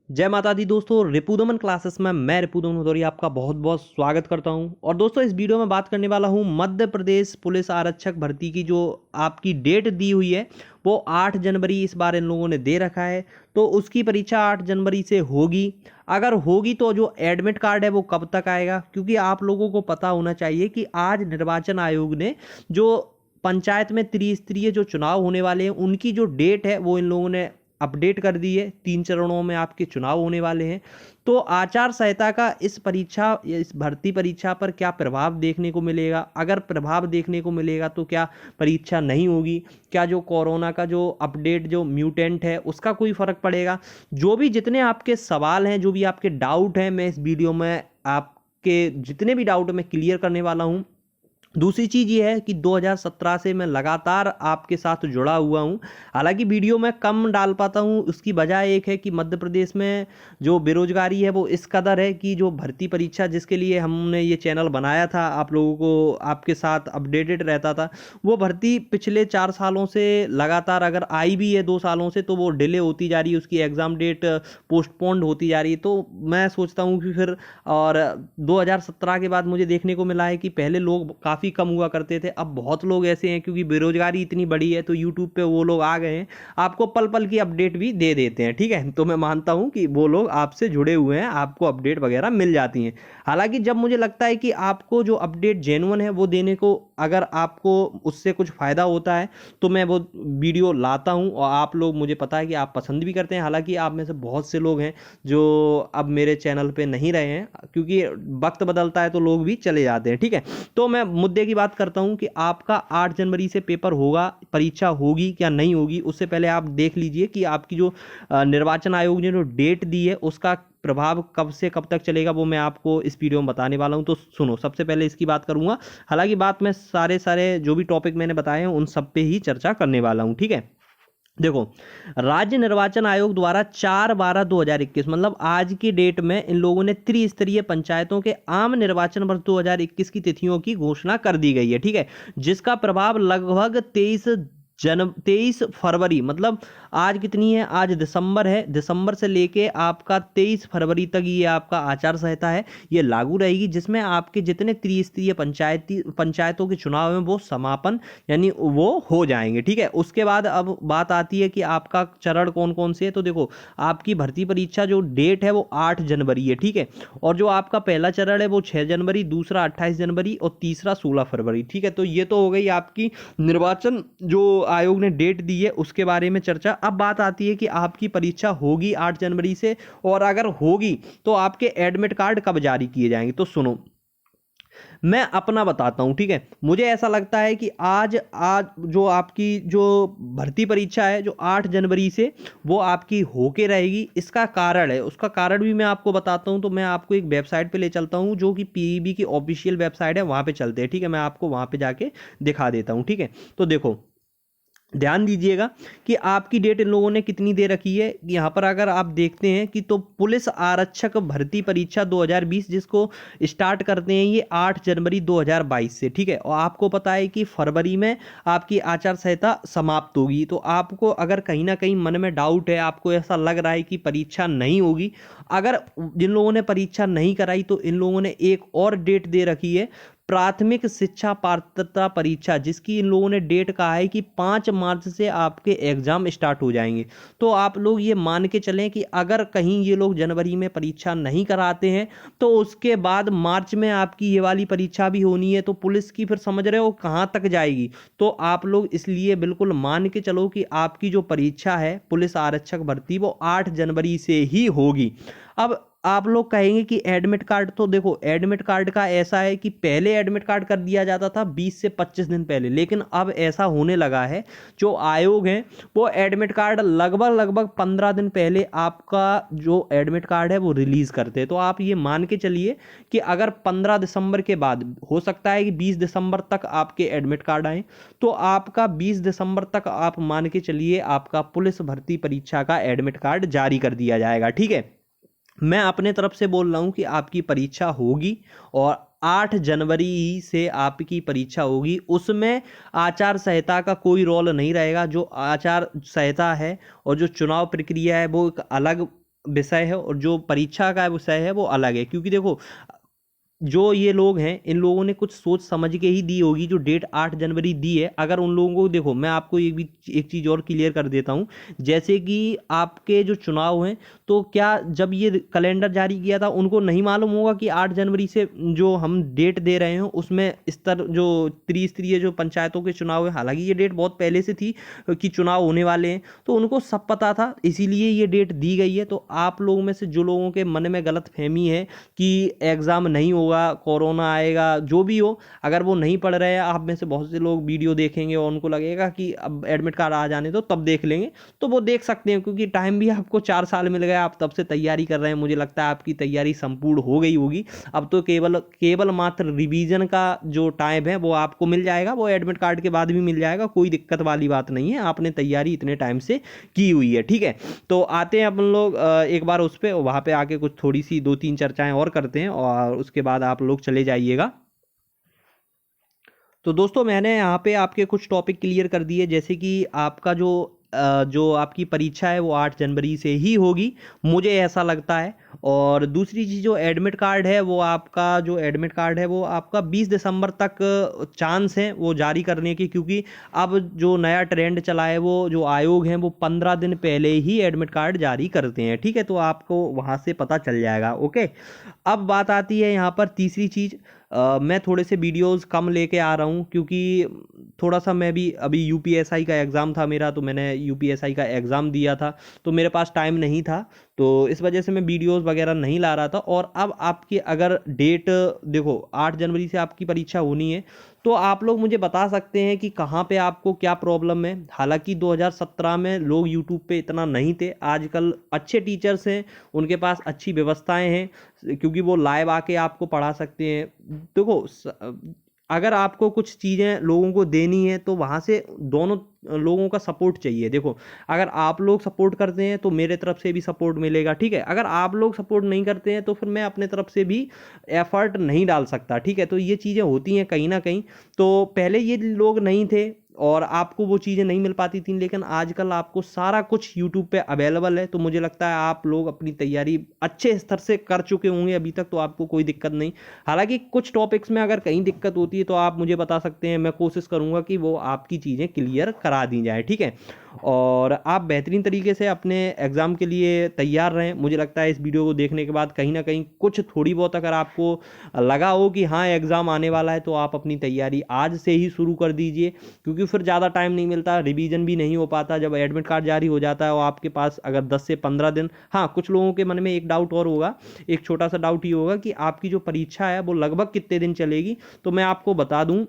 जय माता दी दोस्तों, रिपुदमन क्लासेस में मैं रिपुदमन भदौरिया आपका बहुत बहुत स्वागत करता हूं। और दोस्तों इस वीडियो में बात करने वाला हूं मध्य प्रदेश पुलिस आरक्षक भर्ती की जो आपकी डेट दी हुई है वो 8 जनवरी इस बार इन लोगों ने दे रखा है। तो उसकी परीक्षा 8 जनवरी से होगी। अगर होगी तो जो एडमिट कार्ड है वो कब तक आएगा, क्योंकि आप लोगों को पता होना चाहिए कि आज निर्वाचन आयोग ने जो पंचायत में त्रिस्तरीय जो चुनाव होने वाले हैं उनकी जो डेट है वो इन लोगों ने अपडेट कर दी है। 3 चरणों में आपके चुनाव होने वाले हैं। तो आचार संहिता का इस भर्ती परीक्षा पर क्या प्रभाव देखने को मिलेगा? अगर प्रभाव देखने को मिलेगा तो क्या परीक्षा नहीं होगी? क्या जो कोरोना का जो अपडेट जो म्यूटेंट है उसका कोई फर्क पड़ेगा? जो भी जितने आपके सवाल हैं, जो भी आपके डाउट हैं, मैं इस वीडियो में आपके जितने भी डाउट मैं क्लियर करने वाला हूं। दूसरी चीज़ ये है कि 2017 से मैं लगातार आपके साथ जुड़ा हुआ हूँ। हालांकि वीडियो मैं कम डाल पाता हूँ, उसकी वजह एक है कि मध्य प्रदेश में जो बेरोजगारी है वो इस कदर है कि जो भर्ती परीक्षा जिसके लिए हमने ये चैनल बनाया था, आप लोगों को आपके साथ अपडेटेड रहता था, वो भर्ती पिछले 4 सालों से लगातार अगर आई भी है 2 सालों से तो वो डिले होती जा रही है, उसकी एग्ज़ाम डेट पोस्टपोन्ड होती जा रही है। तो मैं सोचता हूँ कि फिर और 2017 के बाद मुझे देखने को मिला है कि पहले लोग काफ़ी कम हुआ करते थे, अब बहुत लोग ऐसे हैं क्योंकि बेरोजगारी इतनी बड़ी है तो यूट्यूब पे वो लोग आ गए हैं, आपको पल पल की अपडेट भी दे देते हैं। ठीक है, तो मैं मानता हूं कि वो लोग आपसे जुड़े हुए हैं, आपको अपडेट वगैरह मिल जाती हैं। हालांकि जब मुझे लगता है कि आपको जो अपडेट जेन्युइन है वो देने को, अगर आपको उससे कुछ फ़ायदा होता है तो मैं वो वीडियो लाता हूं। और आप लोग, मुझे पता है कि आप पसंद भी करते हैं। हालांकि आप में से बहुत से लोग हैं जो अब मेरे चैनल पे नहीं रहे हैं, क्योंकि वक्त बदलता है तो लोग भी चले जाते हैं। ठीक है, तो मैं मुद्दे की बात करता हूं कि आपका 8 जनवरी से पेपर होगा, परीक्षा होगी क्या नहीं होगी। उससे पहले आप देख लीजिए कि आपकी जो निर्वाचन आयोग ने जो डेट दी है उसका प्रभाव कब से कब तक चलेगा, वो मैं आपको इस वीडियो में बताने वाला हूं। तो सुनो, सबसे पहले इसकी बात करूंगा। हालांकि बात मैं सारे जो भी टॉपिक मैंने बताए हैं उन सब पे ही चर्चा करने वाला हूं। ठीक है, देखो, राज्य निर्वाचन आयोग द्वारा 4/12/2021 मतलब आज की डेट में इन लोगों ने त्रिस्तरीय पंचायतों के आम निर्वाचन वर्ष 2021 की तिथियों की घोषणा कर दी गई है। ठीक है, जिसका प्रभाव लगभग 23 फरवरी, मतलब आज कितनी है, आज दिसंबर है, दिसंबर से लेके आपका 23 फरवरी तक ये आपका आचार संहिता है, ये लागू रहेगी, जिसमें आपके जितने त्रिस्तरीय पंचायतों के चुनाव हैं वो समापन यानी वो हो जाएंगे। ठीक है, उसके बाद अब बात आती है कि आपका चरण कौन कौन से है। तो देखो, आपकी भर्ती परीक्षा जो डेट है वो 8 जनवरी है। ठीक है, और जो आपका पहला चरण है वो 6 जनवरी, दूसरा 28 जनवरी और तीसरा 16 फरवरी। ठीक है, तो ये तो हो गई आपकी निर्वाचन जो आयोग ने डेट दी है उसके बारे में चर्चा। अब बात आती है कि आपकी परीक्षा होगी 8 जनवरी से, और अगर होगी तो आपके एडमिट कार्ड कब जारी किए जाएंगे। तो सुनो, मैं अपना बताता हूं। ठीक है, मुझे ऐसा लगता है कि आज आज जो आपकी जो भर्ती परीक्षा है जो 8 जनवरी से वो आपकी होके रहेगी। इसका कारण है, उसका कारण भी मैं आपको बताता हूं। तो मैं आपको एक वेबसाइट पे ले चलता हूं जो कि पीईबी की ऑफिशियल वेबसाइट है, वहां पे चलते हैं। ठीक है, मैं आपको वहां पे जाके दिखा देता हूं। ठीक है, तो देखो, ध्यान दीजिएगा कि आपकी डेट इन लोगों ने कितनी दे रखी है। यहाँ पर अगर आप देखते हैं कि तो पुलिस आरक्षक भर्ती परीक्षा 2020 जिसको स्टार्ट करते हैं ये 8 जनवरी 2022 से। ठीक है, और आपको पता है कि फरवरी में आपकी आचार संहिता समाप्त होगी। तो आपको अगर कहीं ना कहीं मन में डाउट है, आपको ऐसा लग रहा है कि परीक्षा नहीं होगी, अगर जिन लोगों ने परीक्षा नहीं कराई तो इन लोगों ने एक और डेट दे रखी है, प्राथमिक शिक्षा पात्रता परीक्षा, जिसकी इन लोगों ने डेट कहा है कि 5 मार्च से आपके एग्जाम स्टार्ट हो जाएंगे। तो आप लोग ये मान के चलें कि अगर कहीं ये लोग जनवरी में परीक्षा नहीं कराते हैं तो उसके बाद मार्च में आपकी ये वाली परीक्षा भी होनी है। तो पुलिस की फिर समझ रहे हो कहाँ तक जाएगी। तो आप लोग इसलिए बिल्कुल मान के चलो कि आपकी जो परीक्षा है पुलिस आरक्षक भर्ती वो 8 जनवरी से ही होगी। अब आप लोग कहेंगे कि एडमिट कार्ड, तो देखो एडमिट कार्ड का ऐसा है कि पहले एडमिट कार्ड कर दिया जाता था 20 से 25 दिन पहले, लेकिन अब ऐसा होने लगा है, जो आयोग है वो एडमिट कार्ड लगभग 15 दिन पहले आपका जो एडमिट कार्ड है वो रिलीज करते हैं। तो आप ये मान के चलिए कि अगर 15 दिसंबर के बाद, हो सकता है कि 20 दिसंबर तक आपके एडमिट कार्ड आए, तो आपका 20 दिसंबर तक आप मान के चलिए आपका पुलिस भर्ती परीक्षा का एडमिट कार्ड जारी कर दिया जाएगा। ठीक है, मैं अपने तरफ से बोल रहा हूं कि आपकी परीक्षा होगी और 8 जनवरी से आपकी परीक्षा होगी। उसमें आचार संहिता का कोई रोल नहीं रहेगा। जो आचार संहिता है और जो चुनाव प्रक्रिया है वो एक अलग विषय है और जो परीक्षा का विषय है वो अलग है। क्योंकि देखो जो ये लोग हैं इन लोगों ने कुछ सोच समझ के ही दी होगी जो डेट 8 जनवरी दी है। अगर उन लोगों को, देखो मैं आपको एक चीज़ और क्लियर कर देता हूँ। जैसे कि आपके जो चुनाव हैं, तो क्या जब ये कैलेंडर जारी किया था उनको नहीं मालूम होगा कि 8 जनवरी से जो हम डेट दे रहे हैं उसमें स्तर जो त्रिस्तरीय जो पंचायतों के चुनाव है, हालांकि ये डेट बहुत पहले से थी कि चुनाव होने वाले हैं, तो उनको सब पता था, इसीलिए ये डेट दी गई है। तो आप लोगों में से जो लोगों के मन में गलत फहमी है कि एग्ज़ाम नहीं होगा, कोरोना आएगा, जो भी हो, अगर वो नहीं पढ़ रहे हैं, आप में से बहुत से लोग वीडियो देखेंगे और उनको लगेगा कि अब एडमिट कार्ड आ जाने दो तब देख लेंगे, तो वो देख सकते हैं। क्योंकि टाइम भी आपको 4 साल मिल गया, आप तब से तैयारी कर रहे हैं, मुझे लगता है आपकी तैयारी संपूर्ण हो गई होगी। अब तो केवल मात्र रिवीजन का जो टाइम है वो आपको मिल जाएगा, वो एडमिट कार्ड के बाद भी मिल जाएगा, कोई दिक्कत वाली बात नहीं है। आपने तैयारी इतने टाइम से की हुई है, ठीक है। तो आते हैं अपन लोग एक बार उस पर, वहाँ पे आके कुछ थोड़ी सी 2-3 चर्चाएं और करते हैं और उसके बाद आप लोग चले जाइएगा। तो दोस्तों मैंने यहाँ पे आपके कुछ टॉपिक क्लियर कर दिए, जैसे कि आपका जो आपकी परीक्षा है वो 8 जनवरी से ही होगी, मुझे ऐसा लगता है। और दूसरी चीज़, जो एडमिट कार्ड है वो आपका 20 दिसंबर तक चांस है वो जारी करने की। क्योंकि अब जो नया ट्रेंड चला है, वो जो आयोग हैं वो 15 दिन पहले ही एडमिट कार्ड जारी करते हैं, ठीक है। तो आपको वहाँ से पता चल जाएगा, ओके। अब बात आती है यहाँ पर तीसरी चीज़। मैं थोड़े से वीडियोस कम लेके आ रहा हूँ क्योंकि थोड़ा सा मैं भी अभी यूपीएसआई का एग्ज़ाम था मेरा, तो मैंने यूपीएसआई का एग्ज़ाम दिया था, तो मेरे पास टाइम नहीं था, तो इस वजह से मैं वीडियोस वगैरह नहीं ला रहा था। और अब आपकी अगर डेट देखो 8 जनवरी से आपकी परीक्षा होनी है, तो आप लोग मुझे बता सकते हैं कि कहाँ पे आपको क्या प्रॉब्लम है। हालांकि 2017 में लोग यूट्यूब पे इतना नहीं थे, आजकल अच्छे टीचर्स हैं, उनके पास अच्छी व्यवस्थाएं हैं, क्योंकि वो लाइव आके आपको पढ़ा सकते हैं। देखो अगर आपको कुछ चीज़ें लोगों को देनी है तो वहाँ से दोनों लोगों का सपोर्ट चाहिए। देखो अगर आप लोग सपोर्ट करते हैं तो मेरे तरफ से भी सपोर्ट मिलेगा, ठीक है। अगर आप लोग सपोर्ट नहीं करते हैं तो फिर मैं अपने तरफ से भी एफर्ट नहीं डाल सकता, ठीक है। तो ये चीज़ें होती हैं कहीं ना कहीं। तो पहले ये लोग नहीं थे और आपको वो चीज़ें नहीं मिल पाती थी, लेकिन आजकल आपको सारा कुछ यूट्यूब पे अवेलेबल है। तो मुझे लगता है आप लोग अपनी तैयारी अच्छे स्तर से कर चुके होंगे अभी तक, तो आपको कोई दिक्कत नहीं। हालांकि कुछ टॉपिक्स में अगर कहीं दिक्कत होती है तो आप मुझे बता सकते हैं, मैं कोशिश करूंगा कि वो आपकी चीज़ें क्लियर करा दी जाए, ठीक है। और आप बेहतरीन तरीके से अपने एग्ज़ाम के लिए तैयार रहें। मुझे लगता है इस वीडियो को देखने के बाद कहीं ना कहीं कुछ थोड़ी बहुत अगर आपको लगा हो कि हाँ एग्ज़ाम आने वाला है, तो आप अपनी तैयारी आज से ही शुरू कर दीजिए, क्योंकि फिर ज़्यादा टाइम नहीं मिलता, रिवीजन भी नहीं हो पाता। जब एडमिट कार्ड जारी हो जाता है और आपके पास अगर 10 से 15 दिन, हाँ कुछ लोगों के मन में एक डाउट और होगा, एक छोटा सा डाउट ये होगा कि आपकी जो परीक्षा है वो लगभग कितने दिन चलेगी। तो मैं आपको बता दूं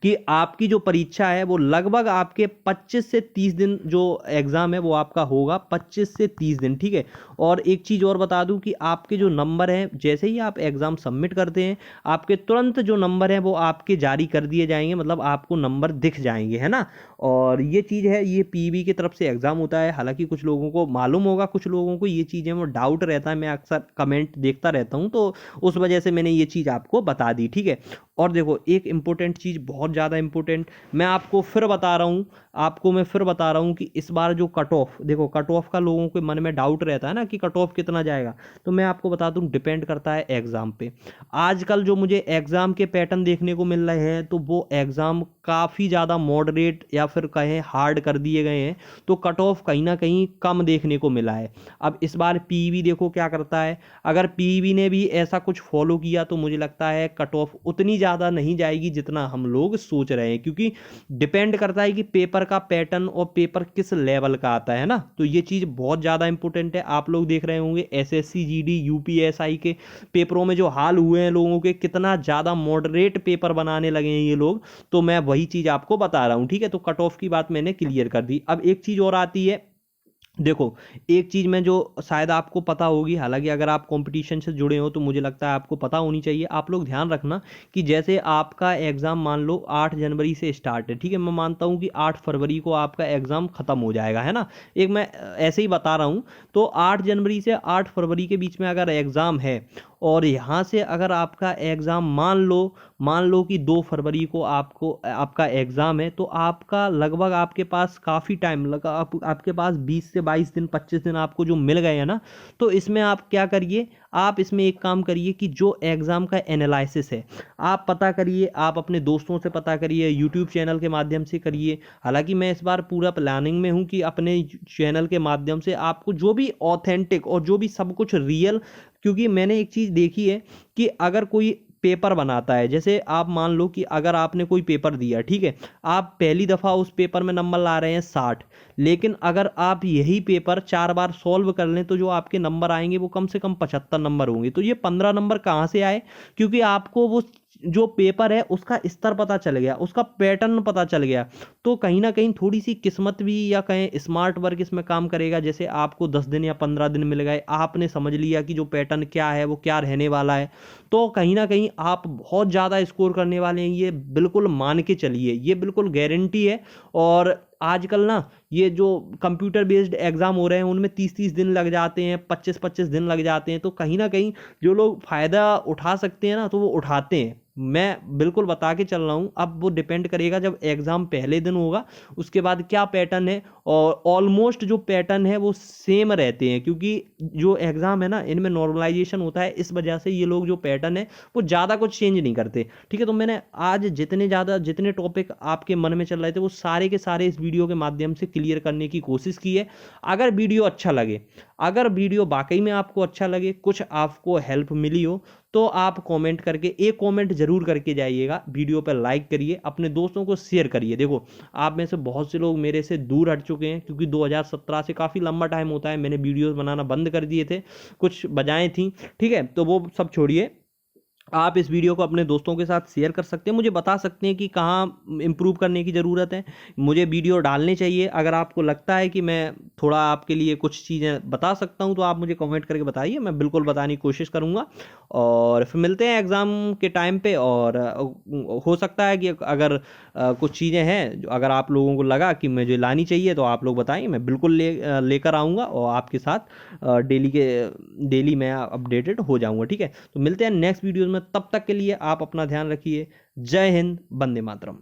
कि आपकी जो परीक्षा है वो लगभग आपके 25 से 30 दिन, जो एग्ज़ाम है वो आपका होगा 25 से 30 दिन, ठीक है। और एक चीज़ और बता दूं कि आपके जो नंबर हैं, जैसे ही आप एग्ज़ाम सबमिट करते हैं, आपके तुरंत जो नंबर हैं वो आपके जारी कर दिए जाएंगे, मतलब आपको नंबर दिख जाएंगे, है ना। और ये चीज़ है, ये पीईबी की तरफ से एग्ज़ाम होता है। हालांकि कुछ लोगों को मालूम होगा, कुछ लोगों को ये चीज़ें वो डाउट रहता है, मैं अक्सर कमेंट देखता रहता हूँ, तो उस वजह से मैंने ये चीज़ आपको बता दी, ठीक है। और देखो एक इंपॉर्टेंट चीज़, बहुत ज़्यादा इंपॉर्टेंट, मैं आपको फिर बता रहा हूँ कि इस बार जो कट ऑफ, देखो कट ऑफ का लोगों के मन में डाउट रहता है ना कि कट ऑफ कितना जाएगा, तो मैं आपको बता दूँ डिपेंड करता है एग्ज़ाम पे। आजकल जो मुझे एग्ज़ाम के पैटर्न देखने को मिल रहे हैं, तो वो एग्ज़ाम काफ़ी ज़्यादा मॉडरेट या फिर कहें हार्ड कर दिए गए हैं, तो कट ऑफ कहीं ना कहीं कम देखने को मिला है। अब इस बार पीईबी देखो क्या करता है, अगर पीईबी ने भी ऐसा कुछ फॉलो किया तो मुझे लगता है कट ऑफ उतनी ज़्यादा नहीं जाएगी जितना हम लोग सोच रहे हैं, क्योंकि डिपेंड करता है कि पेपर का पैटर्न और पेपर किस लेवल का आता है ना। तो ये चीज़ बहुत ज़्यादा इंपॉर्टेंट है। आप लोग देख रहे होंगे एसएससी जीडी यूपीएसआई के पेपरों में जो हाल हुए हैं लोगों के, कितना ज़्यादा मॉडरेट पेपर बनाने लगे हैं ये लोग, तो मैं वही चीज़ आपको बता रहा हूँ, ठीक है। तो कट ऑफ की बात मैंने क्लियर कर दी। अब एक चीज़ और आती है, देखो एक चीज़ में जो शायद आपको पता होगी, हालांकि अगर आप कंपटीशन से जुड़े हो तो मुझे लगता है आपको पता होनी चाहिए। आप लोग ध्यान रखना कि जैसे आपका एग्ज़ाम मान लो 8 जनवरी से स्टार्ट है, ठीक है, मैं मानता हूँ कि 8 फरवरी को आपका एग्ज़ाम ख़त्म हो जाएगा, है ना। एक मैं ऐसे ही बता रहा हूँ, तो 8 जनवरी से 8 फरवरी के बीच में अगर एग्ज़ाम है और यहाँ से अगर आपका एग्ज़ाम मान लो कि 2 फरवरी को आपका एग्ज़ाम है, तो आपका लगभग आपके पास काफ़ी टाइम लगा, आपके पास 20 से 22 दिन 25 दिन आपको जो मिल गए हैं ना, तो इसमें आप क्या करिए, आप इसमें एक काम करिए कि जो एग्ज़ाम का एनालिसिस है आप पता करिए, आप अपने दोस्तों से पता करिए, यूट्यूब चैनल के माध्यम से करिए। हालांकि मैं इस बार पूरा प्लानिंग में हूँ कि अपने चैनल के माध्यम से आपको जो भी ऑथेंटिक और जो भी सब कुछ रियल, क्योंकि मैंने एक चीज़ देखी है कि अगर कोई पेपर बनाता है, जैसे आप मान लो कि अगर आपने कोई पेपर दिया, ठीक है, आप पहली दफ़ा उस पेपर में नंबर ला रहे हैं 60, लेकिन अगर आप यही पेपर 4 बार सॉल्व कर लें तो जो आपके नंबर आएंगे वो कम से कम 75 नंबर होंगे। तो ये 15 नंबर कहाँ से आए? क्योंकि आपको वो जो पेपर है उसका स्तर पता चल गया, उसका पैटर्न पता चल गया। तो कहीं ना कहीं थोड़ी सी किस्मत भी या कहें स्मार्ट वर्क इसमें काम करेगा। जैसे आपको 10 दिन या 15 दिन मिल गए, आपने समझ लिया कि जो पैटर्न क्या है वो क्या रहने वाला है, तो कहीं ना कहीं आप बहुत ज़्यादा स्कोर करने वाले हैं। ये बिल्कुल मान के चलिए, ये बिल्कुल गारंटी है। और आजकल ना ये जो कंप्यूटर बेस्ड एग्ज़ाम हो रहे हैं उनमें 30-30 दिन लग जाते हैं, 25-25 दिन लग जाते हैं। तो कहीं ना कहीं जो लोग फ़ायदा उठा सकते हैं ना तो वो उठाते हैं। मैं बिल्कुल बता के चल रहा हूँ। अब वो डिपेंड करेगा जब एग्ज़ाम पहले दिन होगा उसके बाद क्या पैटर्न है, और ऑलमोस्ट जो पैटर्न है वो सेम रहते हैं, क्योंकि जो एग्ज़ाम है ना इनमें नॉर्मलाइजेशन होता है, इस वजह से ये लोग जो पैटर्न है वो ज़्यादा कुछ चेंज नहीं करते। ठीक है, तो मैंने आज जितने टॉपिक आपके मन में चल रहे थे वो सारे के सारे इस वीडियो के माध्यम से क्लियर करने की कोशिश की है। अगर वीडियो अच्छा लगे, अगर वीडियो वाकई में आपको अच्छा लगे, कुछ आपको हेल्प मिली हो, तो आप कमेंट करके एक कमेंट जरूर करके जाइएगा, वीडियो पर लाइक करिए, अपने दोस्तों को शेयर करिए। देखो, आप में से बहुत से लोग मेरे से दूर हट चुके हैं, क्योंकि 2017 से काफ़ी लंबा टाइम होता है, मैंने वीडियोस बनाना बंद कर दिए थे, कुछ वजहें थी। ठीक है, तो वो सब छोड़िए, आप इस वीडियो को अपने दोस्तों के साथ शेयर कर सकते हैं, मुझे बता सकते हैं कि कहाँ इम्प्रूव करने की ज़रूरत है, मुझे वीडियो डालने चाहिए। अगर आपको लगता है कि मैं थोड़ा आपके लिए कुछ चीज़ें बता सकता हूँ तो आप मुझे कमेंट करके बताइए, मैं बिल्कुल बताने की कोशिश करूँगा। और फिर मिलते हैं एग्ज़ाम के टाइम पे। और हो सकता है कि अगर कुछ चीज़ें हैं जो अगर आप लोगों को लगा कि मुझे लानी चाहिए तो आप लोग बताइए, मैं बिल्कुल लेकर आऊँगा और आपके साथ डेली मैं अपडेटेड हो जाऊँगा। ठीक है, तो मिलते हैं नेक्स्ट वीडियो में, तब तक के लिए आप अपना ध्यान रखिए। जय हिंद, वंदे मातरम।